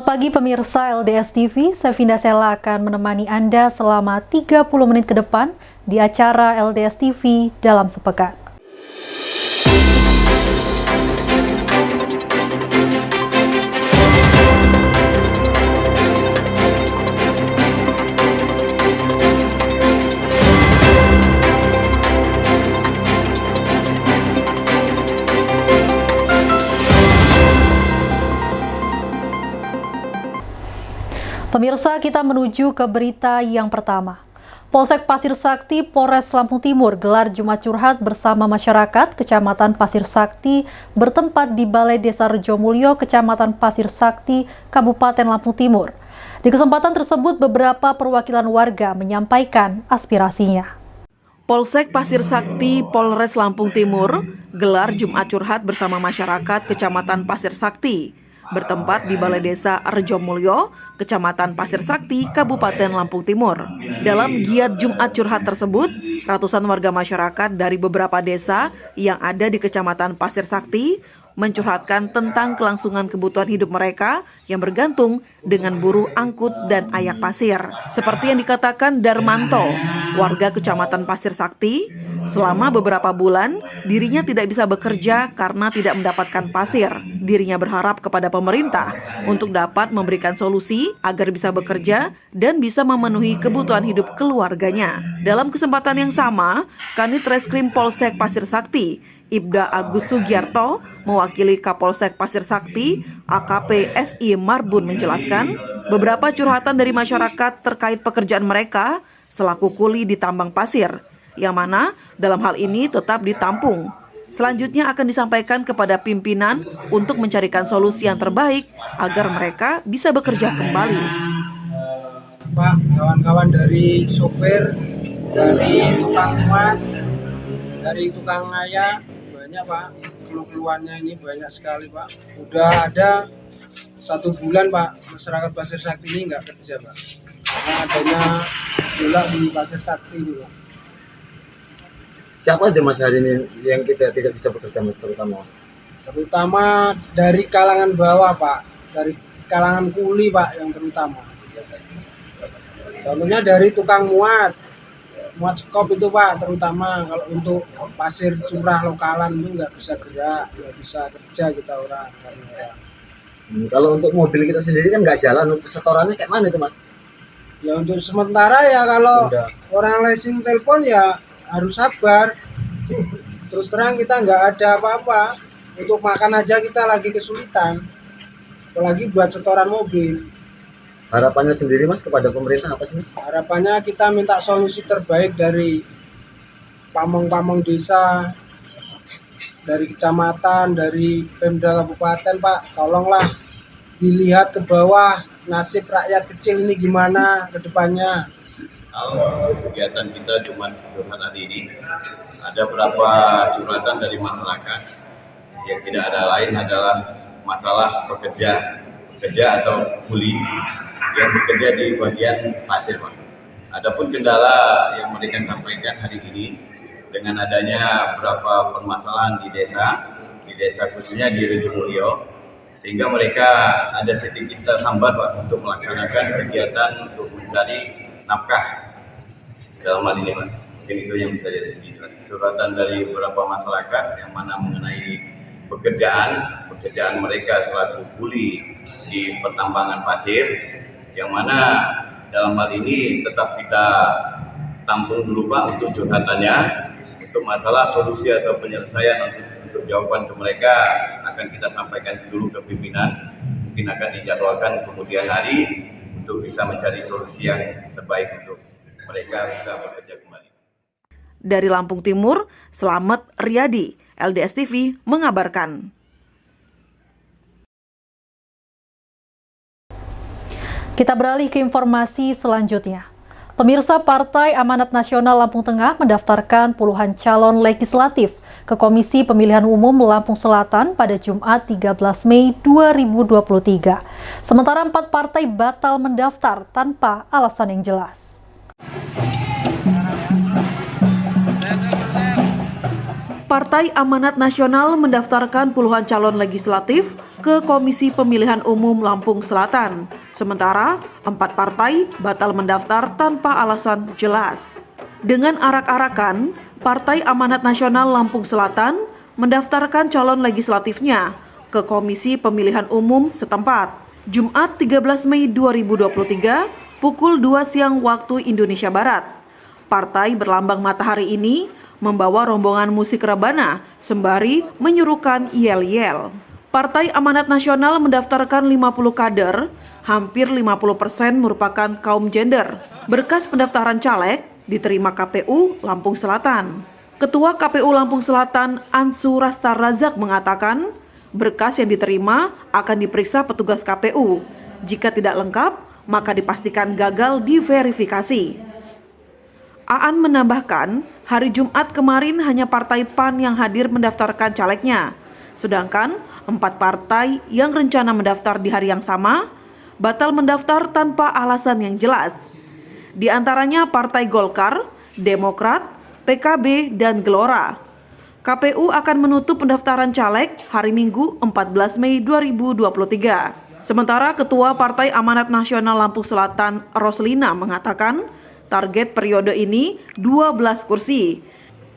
pagi pemirsa LDS TV, saya Vinda Sela akan menemani Anda selama 30 menit ke depan di acara LDS TV dalam sepekan. Pemirsa, kita menuju ke berita yang pertama. Polsek Pasir Sakti, Polres Lampung Timur gelar Jumat Curhat bersama masyarakat Kecamatan Pasir Sakti bertempat di Balai Desa Rejomulyo, Kecamatan Pasir Sakti, Kabupaten Lampung Timur. Di kesempatan tersebut, beberapa perwakilan warga menyampaikan aspirasinya. Polsek Pasir Sakti, Polres Lampung Timur gelar Jumat Curhat bersama masyarakat Kecamatan Pasir Sakti bertempat di Balai Desa Rejomulyo, Kecamatan Pasir Sakti, Kabupaten Lampung Timur. Dalam giat Jumat Curhat tersebut, ratusan warga masyarakat dari beberapa desa yang ada di Kecamatan Pasir Sakti mencurhatkan tentang kelangsungan kebutuhan hidup mereka yang bergantung dengan buruh angkut dan ayak pasir. Seperti yang dikatakan Darmanto, warga Kecamatan Pasir Sakti, selama beberapa bulan dirinya tidak bisa bekerja karena tidak mendapatkan pasir. Dirinya berharap kepada pemerintah untuk dapat memberikan solusi agar bisa bekerja dan bisa memenuhi kebutuhan hidup keluarganya. Dalam kesempatan yang sama, Kanit Reskrim Polsek Pasir Sakti, Ibda Agus Sugiarto, mewakili Kapolsek Pasir Sakti, AKP SI Marbun menjelaskan, beberapa curhatan dari masyarakat terkait pekerjaan mereka selaku kuli di tambang pasir, yang mana dalam hal ini tetap ditampung. Selanjutnya akan disampaikan kepada pimpinan untuk mencarikan solusi yang terbaik agar mereka bisa bekerja kembali. Pak, kawan-kawan dari sopir, dari tukang muat, dari tukang ngaya, banyak Pak, keluhannya ini banyak sekali Pak. Udah ada 1 bulan Pak, masyarakat Pasir Sakti ini nggak kerja Pak, karena adanya bola di Pasir Sakti ini Pak. Siapa aja Mas hari ini yang kita tidak bisa bekerja Mas, terutama dari kalangan bawah Pak, dari kalangan kuli Pak yang terutama. Contohnya dari tukang muat skop itu Pak, terutama kalau untuk pasir curah lokalan itu nggak bisa gerak, nggak bisa kerja kita orang. Kalau untuk mobil kita sendiri kan nggak jalan, untuk setorannya kayak mana itu Mas? Ya untuk sementara ya kalau orang leasing telepon ya harus sabar. Terus terang kita nggak ada apa-apa, untuk makan aja kita lagi kesulitan, apalagi buat setoran mobil. Harapannya sendiri Mas kepada pemerintah apa sih Mas? Harapannya kita minta solusi terbaik dari pamong-pamong desa, dari kecamatan, dari Pemda Kabupaten Pak, tolonglah dilihat ke bawah nasib rakyat kecil ini gimana ke depannya. Kalau kegiatan kita Jumat Curhat hari ini, ada beberapa curhatan dari masyarakat yang tidak ada lain adalah masalah pekerja atau kuli yang bekerja di bagian pasir Pak. Adapun kendala yang mereka sampaikan hari ini dengan adanya beberapa permasalahan di desa khususnya di Rejomulyo, sehingga mereka ada sedikit terhambat Pak untuk melaksanakan kegiatan untuk mencari nafkah dalam hal ini Pak. Mungkin itu yang bisa jadi curhatan dari beberapa masyarakat yang mana mengenai pekerjaan mereka selaku kuli di pertambangan pasir, yang mana dalam hal ini tetap kita tampung dulu Pak untuk curhatannya. Untuk masalah solusi atau penyelesaian untuk jawaban ke mereka akan kita sampaikan dulu ke pimpinan, mungkin akan dijadwalkan kemudian hari untuk bisa mencari solusi yang terbaik untuk mereka bisa bekerja kembali. Dari Lampung Timur, Slamet Riyadi, LDS TV mengabarkan. Kita beralih ke informasi selanjutnya. Pemirsa, Partai Amanat Nasional Lampung Tengah mendaftarkan puluhan calon legislatif ke Komisi Pemilihan Umum Lampung Selatan pada Jumat 13 Mei 2023. Sementara 4 partai batal mendaftar tanpa alasan yang jelas. Partai Amanat Nasional mendaftarkan puluhan calon legislatif ke Komisi Pemilihan Umum Lampung Selatan. Sementara 4 partai batal mendaftar tanpa alasan jelas. Dengan arak-arakan, Partai Amanat Nasional Lampung Selatan mendaftarkan calon legislatifnya ke Komisi Pemilihan Umum setempat. Jumat 13 Mei 2023 pukul 2 siang waktu Indonesia Barat. Partai berlambang matahari ini membawa rombongan musik rebana sembari menyuruhkan yel-yel. Partai Amanat Nasional mendaftarkan 50 kader, hampir 50% merupakan kaum gender. Berkas pendaftaran caleg diterima KPU Lampung Selatan. Ketua KPU Lampung Selatan Ansu Rastar Razak mengatakan, berkas yang diterima akan diperiksa petugas KPU. Jika tidak lengkap, maka dipastikan gagal diverifikasi. Aan menambahkan, hari Jumat kemarin hanya Partai PAN yang hadir mendaftarkan calegnya. Sedangkan 4 partai yang rencana mendaftar di hari yang sama, batal mendaftar tanpa alasan yang jelas. Di antaranya Partai Golkar, Demokrat, PKB, dan Gelora. KPU akan menutup pendaftaran caleg hari Minggu 14 Mei 2023. Sementara Ketua Partai Amanat Nasional Lampung Selatan Roslina mengatakan target periode ini 12 kursi.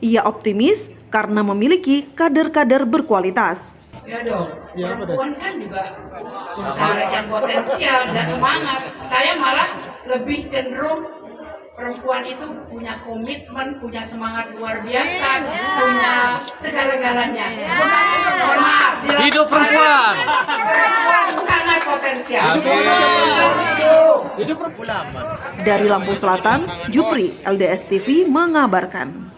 Ia optimis karena memiliki kader-kader berkualitas. Ya dong, perempuan kan juga caleg yang potensial dan semangat. Saya malah lebih cenderung perempuan itu punya komitmen, punya semangat luar biasa, punya segala-galanya. Mohon maaf, hidup perempuan. Perempuan sangat potensial. Hidup perempuan. Dari Lampung Selatan, Jupri, LDS TV mengabarkan.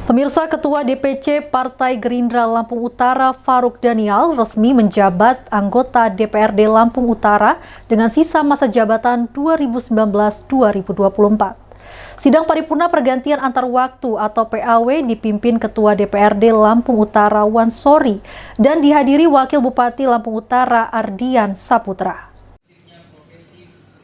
Pemirsa, Ketua DPC Partai Gerindra Lampung Utara Farouk Daniel resmi menjabat anggota DPRD Lampung Utara dengan sisa masa jabatan 2019-2024. Sidang paripurna pergantian antar waktu atau PAW dipimpin Ketua DPRD Lampung Utara Wansori dan dihadiri Wakil Bupati Lampung Utara Ardian Saputra.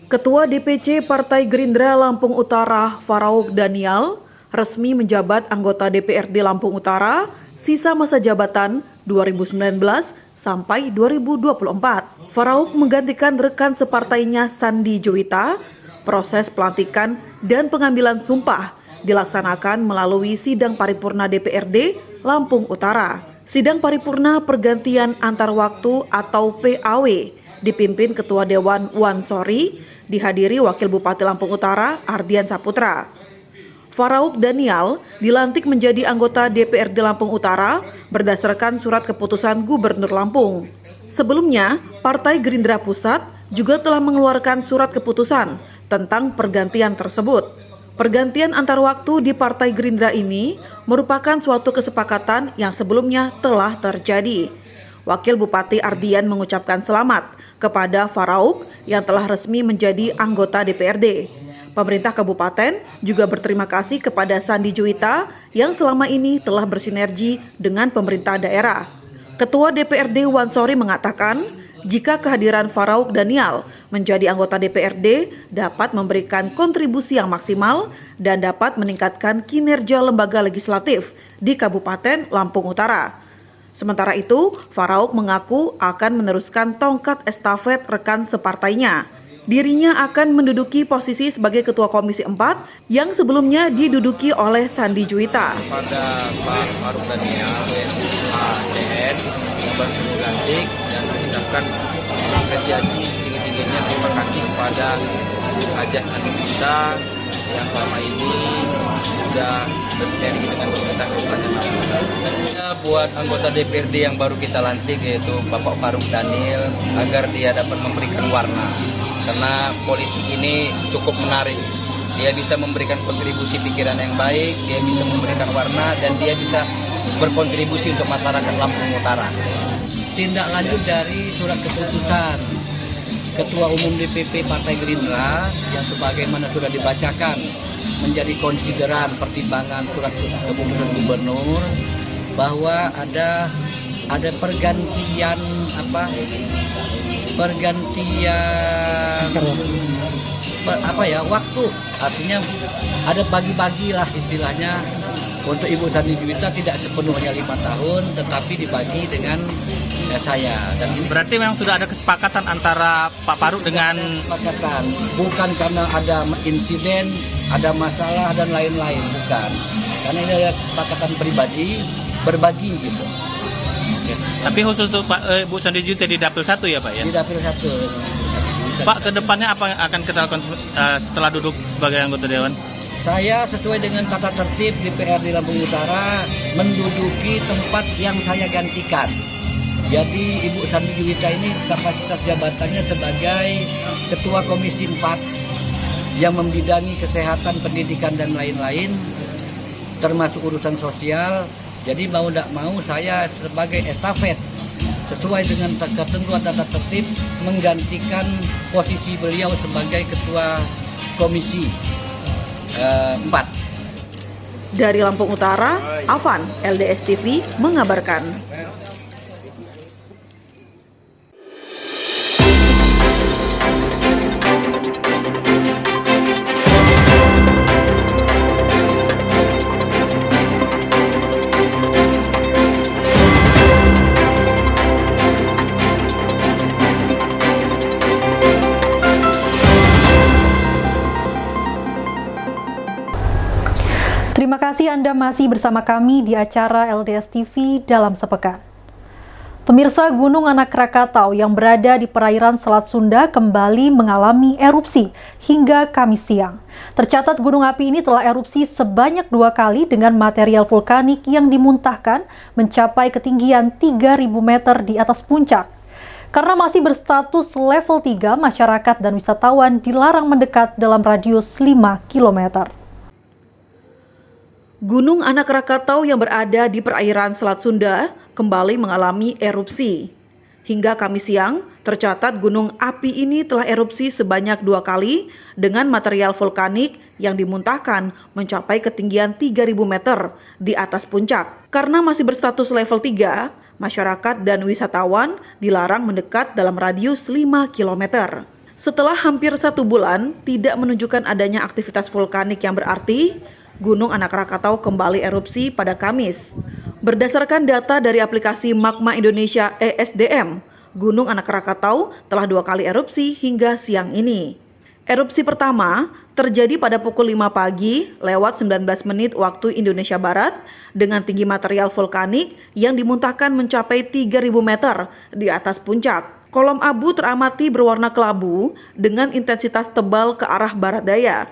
Ketua DPC Partai Gerindra Lampung Utara Farouk Daniel resmi menjabat anggota DPRD Lampung Utara sisa masa jabatan 2019 sampai 2024. Farouk menggantikan rekan separtainya Sandi Juwita. Proses pelantikan dan pengambilan sumpah dilaksanakan melalui sidang paripurna DPRD Lampung Utara. Sidang paripurna pergantian antar waktu atau PAW dipimpin Ketua Dewan Wansori, dihadiri Wakil Bupati Lampung Utara Ardian Saputra. Farouk Daniel dilantik menjadi anggota DPRD Lampung Utara berdasarkan surat keputusan Gubernur Lampung. Sebelumnya, Partai Gerindra Pusat juga telah mengeluarkan surat keputusan tentang pergantian tersebut. Pergantian antar waktu di Partai Gerindra ini merupakan suatu kesepakatan yang sebelumnya telah terjadi. Wakil Bupati Ardian mengucapkan selamat kepada Farouk yang telah resmi menjadi anggota DPRD. Pemerintah Kabupaten juga berterima kasih kepada Sandi Juwita yang selama ini telah bersinergi dengan pemerintah daerah. Ketua DPRD Wansori mengatakan, jika kehadiran Farouk Daniel menjadi anggota DPRD dapat memberikan kontribusi yang maksimal dan dapat meningkatkan kinerja lembaga legislatif di Kabupaten Lampung Utara. Sementara itu, Farouk mengaku akan meneruskan tongkat estafet rekan separtainya. Dirinya akan menduduki posisi sebagai Ketua Komisi 4 yang sebelumnya diduduki oleh Sandi Juwita. Pada Pak Farouk Daniel, ADN, baru dilantik dan mengucapkan apresiasi setinggi-tingginya terima kasih kepada Hajah Sandi Juwita yang selama ini sudah bersinergi dengan pemerintah Kabupaten Lampung Utara. Buat anggota DPRD yang baru kita lantik yaitu Bapak Farouk Daniel agar dia dapat memberikan warna. Karena politik ini cukup menarik, dia bisa memberikan kontribusi pikiran yang baik, dia bisa memberikan warna, dan dia bisa berkontribusi untuk masyarakat Lampung Utara. Tindak lanjut dari surat keputusan Ketua Umum DPP Partai Gerindra yang sebagaimana sudah dibacakan menjadi konsideran pertimbangan surat keputusan Gubernur bahwa ada pergantian waktu, artinya ada bagi-bagi lah istilahnya Untuk Ibu Sandi Juwita tidak sepenuhnya 5 tahun, tetapi dibagi dengan saya. Dan ini Berarti memang sudah ada kesepakatan antara Pak Faruk dengan kesepakatan, bukan karena ada insiden, ada masalah dan lain-lain, bukan. Karena ini ada kesepakatan pribadi, berbagi gitu. Tapi khusus untuk Bu Sandi Juwita di Dapil 1 ya Pak ya? Di Dapil 1. Pak, kedepannya apa yang akan kita lakukan setelah duduk sebagai anggota Dewan? Saya sesuai dengan tata tertib DPRD Lampung Utara menduduki tempat yang saya gantikan. Jadi Ibu Sandi Juwita ini kapasitas jabatannya sebagai Ketua Komisi 4 yang membidangi kesehatan, pendidikan dan lain-lain, termasuk urusan sosial. Jadi mau tidak mau saya sebagai estafet sesuai dengan ketentuan tata tertib menggantikan posisi beliau sebagai Ketua Komisi 4. Dari Lampung Utara, Afan, LDS TV mengabarkan. Terima kasih Anda masih bersama kami di acara LDS TV dalam sepekan. Pemirsa, Gunung Anak Krakatau yang berada di perairan Selat Sunda kembali mengalami erupsi hingga Kamis siang. Tercatat gunung api ini telah erupsi sebanyak 2 kali dengan material vulkanik yang dimuntahkan mencapai ketinggian 3.000 meter di atas puncak. Karena masih berstatus level 3, masyarakat dan wisatawan dilarang mendekat dalam radius 5 km. Gunung Anak Krakatau yang berada di perairan Selat Sunda kembali mengalami erupsi. Hingga Kamis siang, tercatat gunung api ini telah erupsi sebanyak 2 kali dengan material vulkanik yang dimuntahkan mencapai ketinggian 3.000 meter di atas puncak. Karena masih berstatus level 3, masyarakat dan wisatawan dilarang mendekat dalam radius 5 km. Setelah hampir 1 bulan tidak menunjukkan adanya aktivitas vulkanik yang berarti, Gunung Anak Krakatau kembali erupsi pada Kamis. Berdasarkan data dari aplikasi Magma Indonesia ESDM, Gunung Anak Krakatau telah 2 kali erupsi hingga siang ini. Erupsi pertama terjadi pada pukul 5 pagi lewat 19 menit waktu Indonesia Barat dengan tinggi material vulkanik yang dimuntahkan mencapai 3.000 meter di atas puncak. Kolom abu teramati berwarna kelabu dengan intensitas tebal ke arah barat daya.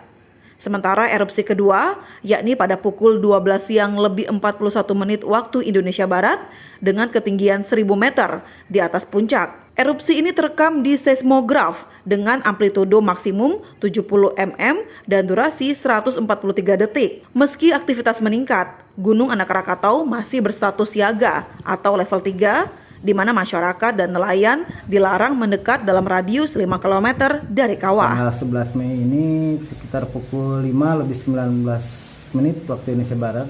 Sementara erupsi kedua, yakni pada pukul 12 siang lebih 41 menit waktu Indonesia Barat dengan ketinggian 1.000 meter di atas puncak. Erupsi ini terekam di seismograf dengan amplitudo maksimum 70 mm dan durasi 143 detik. Meski aktivitas meningkat, Gunung Anak Krakatau masih berstatus siaga atau level 3, di mana masyarakat dan nelayan dilarang mendekat dalam radius 5 km dari kawah. Tanggal 11 Mei ini sekitar pukul 5 lebih 19 menit waktu Indonesia Barat.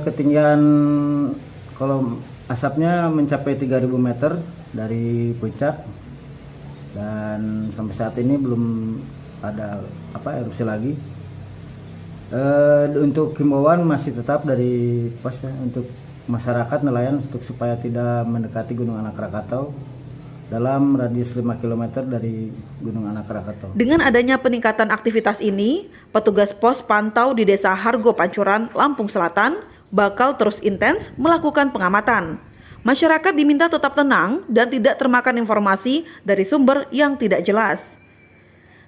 Ketinggian kolom asapnya mencapai 3.000 meter dari puncak dan sampai saat ini belum ada erupsi lagi. Untuk himbauan masih tetap dari pos untuk masyarakat nelayan untuk supaya tidak mendekati Gunung Anak Krakatau dalam radius 5 km dari Gunung Anak Krakatau. Dengan adanya peningkatan aktivitas ini, petugas pos pantau di Desa Hargo Pancuran, Lampung Selatan bakal terus intens melakukan pengamatan. Masyarakat diminta tetap tenang dan tidak termakan informasi dari sumber yang tidak jelas.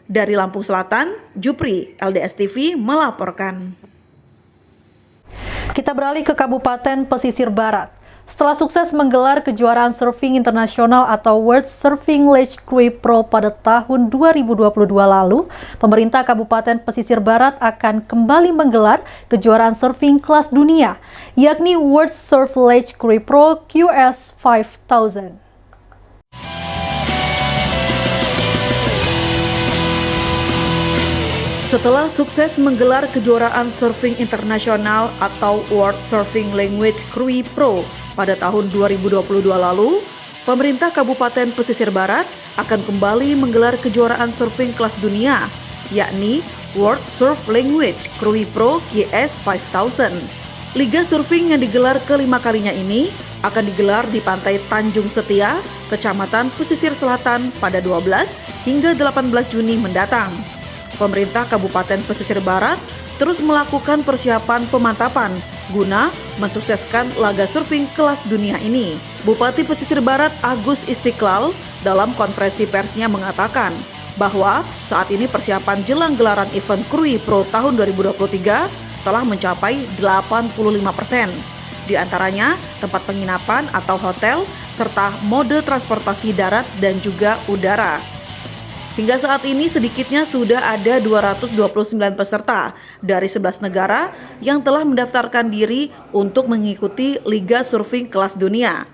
Dari Lampung Selatan, Jupri, LDS TV melaporkan. Kita beralih ke Kabupaten Pesisir Barat. Setelah sukses menggelar kejuaraan surfing internasional atau World Surfing League Cruise Pro pada tahun 2022 lalu, pemerintah Kabupaten Pesisir Barat akan kembali menggelar kejuaraan surfing kelas dunia, yakni World Surf League Cruise Pro QS 5000. Setelah sukses menggelar kejuaraan surfing internasional atau World Surfing Language Cruise Pro pada tahun 2022 lalu, pemerintah Kabupaten Pesisir Barat akan kembali menggelar kejuaraan surfing kelas dunia, yakni World Surf Language Krui Pro QS 5000. Liga surfing yang digelar kelima kalinya ini akan digelar di Pantai Tanjung Setia, Kecamatan Pesisir Selatan pada 12 hingga 18 Juni mendatang. Pemerintah Kabupaten Pesisir Barat terus melakukan persiapan pemantapan guna mensukseskan laga surfing kelas dunia ini. Bupati Pesisir Barat Agus Istiqlal dalam konferensi persnya mengatakan bahwa saat ini persiapan jelang gelaran event Krui Pro tahun 2023 telah mencapai 85%. Di antaranya tempat penginapan atau hotel serta mode transportasi darat dan juga udara. Hingga saat ini sedikitnya sudah ada 229 peserta dari 11 negara yang telah mendaftarkan diri untuk mengikuti Liga Surfing kelas dunia.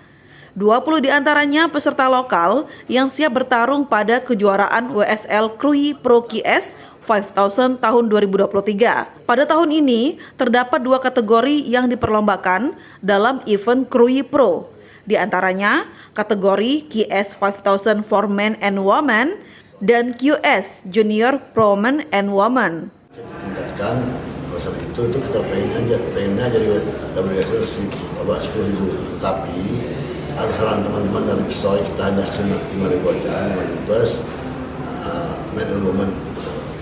20 diantaranya peserta lokal yang siap bertarung pada kejuaraan WSL Krui Pro QS 5000 tahun 2023. Pada tahun ini terdapat 2 kategori yang diperlombakan dalam event Krui Pro. Di antaranya kategori QS 5000 for Men and Women dan QS Junior Pro Men and Women. Tingkatkan pasar itu kita pengennya jadi WSL 10.000, tetapi ada saran teman-teman dari PSOI kita hanya 5.000 aja, 5.000 plus Men and Women.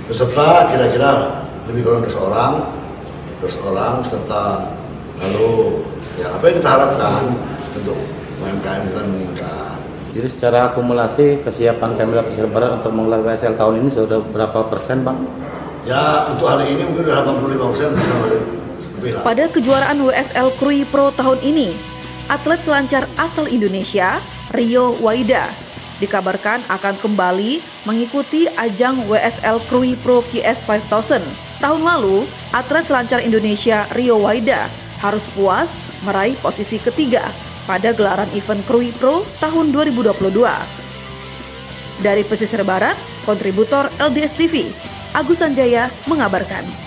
Peserta kira-kira lebih kurang 200 orang serta lalu ya apa yang kita harapkan untuk UMKM kita meningkat. Jadi secara akumulasi kesiapan Pemda Pesisir Barat untuk menggelar WSL tahun ini sudah berapa persen, Bang? Ya untuk hari ini mungkin sudah 85% lebih lah. Pada kejuaraan WSL Krui Pro tahun ini, atlet selancar asal Indonesia Rio Waida dikabarkan akan kembali mengikuti ajang WSL Krui Pro QS 5000. Tahun lalu, atlet selancar Indonesia Rio Waida harus puas meraih posisi ketiga pada gelaran event Krui Pro tahun 2022. Dari Pesisir Barat, kontributor LDS TV, Agus Sanjaya mengabarkan.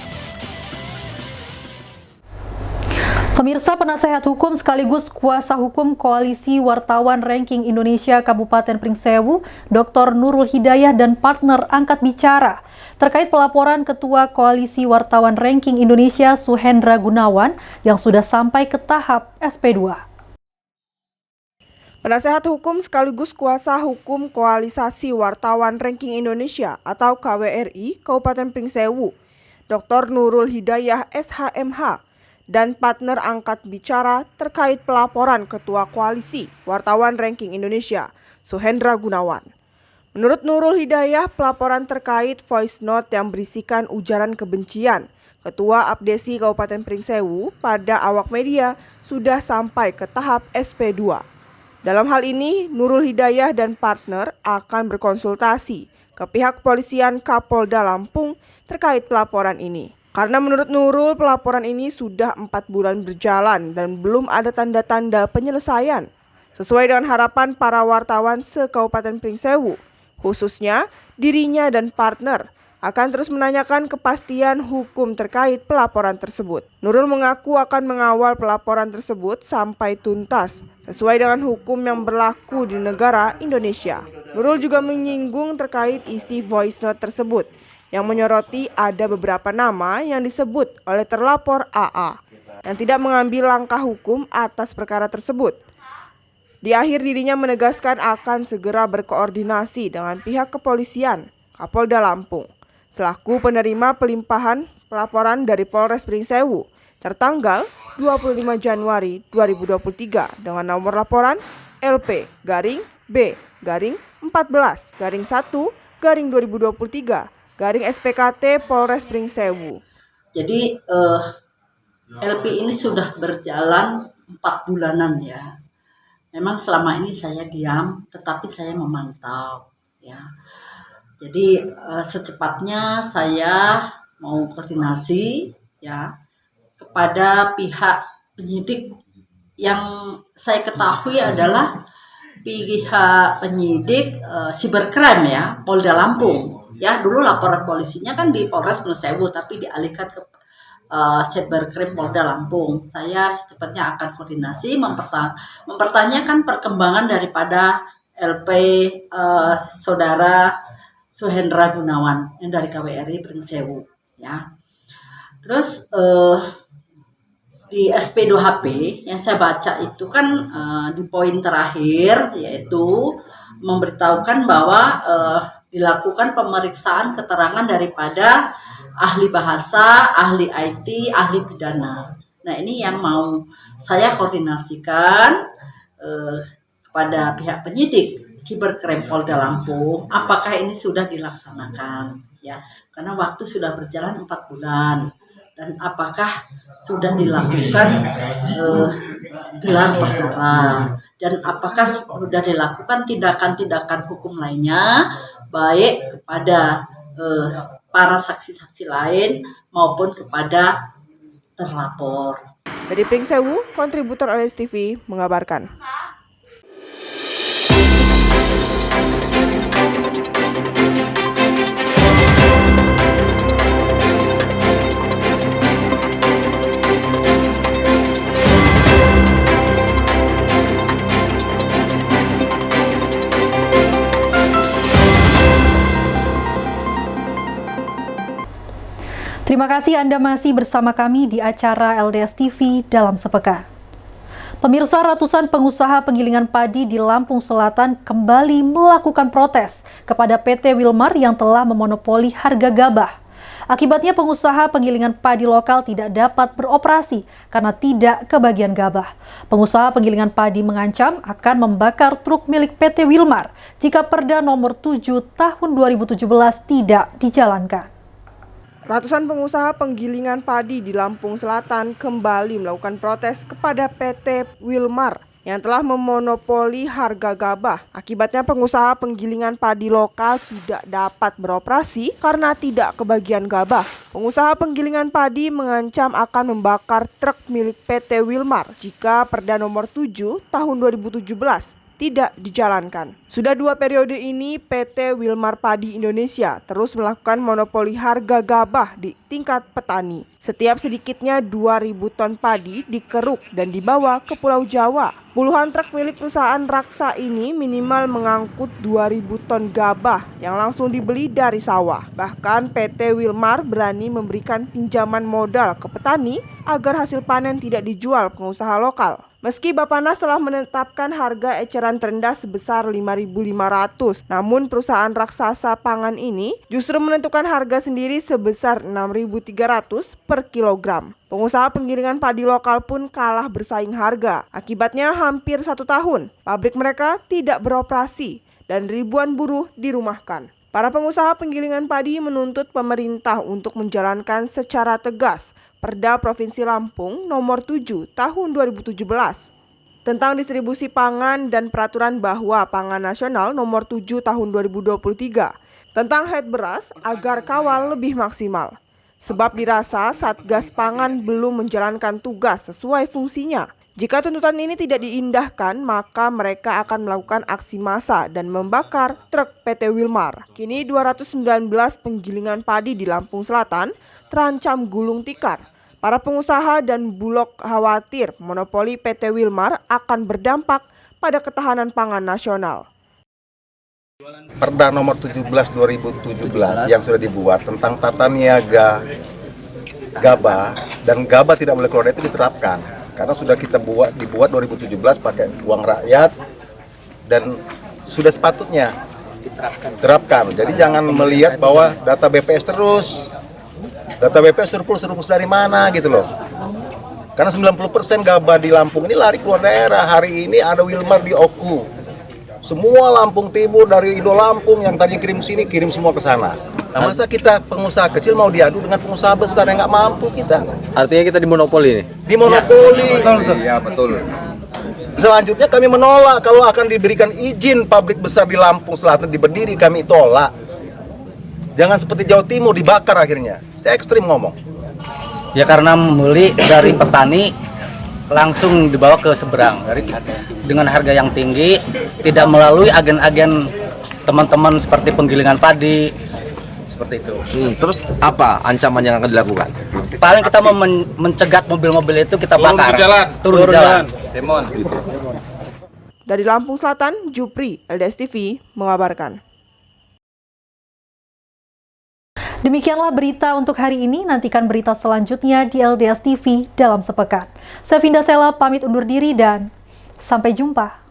Pemirsa, penasehat hukum sekaligus kuasa hukum Koalisi Wartawan Ranking Indonesia Kabupaten Pringsewu, Dr. Nurul Hidayah dan partner angkat bicara terkait pelaporan Ketua Koalisi Wartawan Ranking Indonesia Suhendra Gunawan yang sudah sampai ke tahap SP2. Penasehat hukum sekaligus kuasa hukum Koalisasi Wartawan Ranking Indonesia atau KWRI Kabupaten Pringsewu, Dr. Nurul Hidayah SHMH dan partner angkat bicara terkait pelaporan Ketua Koalisi Wartawan Ranking Indonesia, Suhendra Gunawan. Menurut Nurul Hidayah, pelaporan terkait voice note yang berisikan ujaran kebencian Ketua Abdesi Kabupaten Pringsewu pada awak media sudah sampai ke tahap SP2. Dalam hal ini, Nurul Hidayah dan partner akan berkonsultasi ke pihak kepolisian Kapolda Lampung terkait pelaporan ini. Karena menurut Nurul, pelaporan ini sudah 4 bulan berjalan dan belum ada tanda-tanda penyelesaian. Sesuai dengan harapan para wartawan se-Kabupaten Pringsewu, khususnya dirinya dan partner akan terus menanyakan kepastian hukum terkait pelaporan tersebut. Nurul mengaku akan mengawal pelaporan tersebut sampai tuntas, sesuai dengan hukum yang berlaku di negara Indonesia. Nurul juga menyinggung terkait isi voice note tersebut, yang menyoroti ada beberapa nama yang disebut oleh terlapor AA yang tidak mengambil langkah hukum atas perkara tersebut. Di akhir dirinya menegaskan akan segera berkoordinasi dengan pihak kepolisian Kapolda Lampung selaku penerima pelimpahan pelaporan dari Polres Pringsewu tertanggal 25 Januari 2023 dengan nomor laporan LP-B-14-1-2023 SPKT Polres Pringsewu. Jadi LP ini sudah berjalan 4 bulanan ya. Memang selama ini saya diam, tetapi saya memantau ya. Jadi secepatnya saya mau koordinasi ya kepada pihak penyidik yang saya ketahui adalah pihak penyidik cybercrime ya Polda Lampung. Ya, dulu laporan polisinya kan di Polres Pringsewu, tapi dialihkan ke Cybercrime Polda Lampung. Saya secepatnya akan koordinasi mempertanyakan perkembangan daripada LP Saudara Suhendra Gunawan yang dari KWRI Pringsewu. ya. Terus di SP2HP yang saya baca itu kan di poin terakhir yaitu memberitahukan bahwa dilakukan pemeriksaan keterangan daripada ahli bahasa, ahli IT, ahli pidana. Nah, ini yang mau saya koordinasikan kepada pihak penyidik Siberkrim Polda Lampung, apakah ini sudah dilaksanakan, ya? Karena waktu sudah berjalan 4 bulan. Dan apakah sudah dilakukan gelar perkara, dan apakah sudah dilakukan tindakan-tindakan hukum lainnya baik kepada para saksi-saksi lain maupun kepada terlapor. Dari Pringsewu, kontributor LS TV mengabarkan. Terima kasih Anda masih bersama kami di acara LDS TV dalam sepekan. Pemirsa, ratusan pengusaha penggilingan padi di Lampung Selatan kembali melakukan protes kepada PT Wilmar yang telah memonopoli harga gabah. Akibatnya pengusaha penggilingan padi lokal tidak dapat beroperasi karena tidak kebagian gabah. Pengusaha penggilingan padi mengancam akan membakar truk milik PT Wilmar jika Perda nomor 7 tahun 2017 tidak dijalankan. Ratusan pengusaha penggilingan padi di Lampung Selatan kembali melakukan protes kepada PT Wilmar yang telah memonopoli harga gabah. Akibatnya pengusaha penggilingan padi lokal tidak dapat beroperasi karena tidak kebagian gabah. Pengusaha penggilingan padi mengancam akan membakar truk milik PT Wilmar jika Perda nomor 7 tahun 2017 tidak dijalankan. Sudah 2 periode ini PT Wilmar Padi Indonesia terus melakukan monopoli harga gabah di tingkat petani. Setiap sedikitnya 2.000 ton padi dikeruk dan dibawa ke Pulau Jawa. Puluhan truk milik perusahaan raksa ini minimal mengangkut 2.000 ton gabah yang langsung dibeli dari sawah. Bahkan PT Wilmar berani memberikan pinjaman modal ke petani agar hasil panen tidak dijual pengusaha lokal. Meski Bappenas telah menetapkan harga eceran terendah sebesar 5.500, namun perusahaan raksasa pangan ini justru menentukan harga sendiri sebesar 6.300 per kilogram. Pengusaha penggilingan padi lokal pun kalah bersaing harga. Akibatnya hampir 1 tahun, pabrik mereka tidak beroperasi dan ribuan buruh dirumahkan. Para pengusaha penggilingan padi menuntut pemerintah untuk menjalankan secara tegas Perda Provinsi Lampung nomor 7 tahun 2017 tentang distribusi pangan dan peraturan bahwa Pangan Nasional nomor 7 tahun 2023 tentang head beras agar kawal lebih maksimal. Sebab dirasa Satgas Pangan belum menjalankan tugas sesuai fungsinya. Jika tuntutan ini tidak diindahkan, maka mereka akan melakukan aksi massa dan membakar truk PT Wilmar. Kini 219 penggilingan padi di Lampung Selatan terancam gulung tikar. Para pengusaha dan Bulog khawatir monopoli PT Wilmar akan berdampak pada ketahanan pangan nasional. Perda nomor 17 2017 yang sudah dibuat tentang tata niaga gabah dan gabah tidak boleh keluar itu diterapkan. Karena sudah kita dibuat 2017 pakai uang rakyat dan sudah sepatutnya diterapkan. Jadi jangan melihat bahwa data BPS terus. Data BPS surplus dari mana gitu loh. Karena 90% gabah di Lampung ini lari keluar daerah. Hari ini ada Wilmar di Oku. Semua Lampung Timur dari Indo Lampung yang tadinya kirim sini, kirim semua ke sana. Nah, masa kita pengusaha kecil mau diadu dengan pengusaha besar yang nggak mampu kita? Artinya kita dimonopoli nih? Dimonopoli. Iya, betul. Selanjutnya kami menolak kalau akan diberikan izin pabrik besar di Lampung Selatan diberdiri, kami tolak. Jangan seperti Jawa Timur dibakar akhirnya. Saya ekstrim ngomong. Ya karena membeli dari petani langsung dibawa ke seberang dengan harga yang tinggi, tidak melalui agen-agen teman-teman seperti penggilingan padi seperti itu. Terus apa ancaman yang akan dilakukan? Paling kita mau mencegat mobil-mobil itu kita bakar. Turun ke jalan. Demon. Dari Lampung Selatan, Jupri, LDS TV mengabarkan. Demikianlah berita untuk hari ini. Nantikan berita selanjutnya di LDS TV dalam sepekan. Saya Vinda Sela pamit undur diri dan sampai jumpa.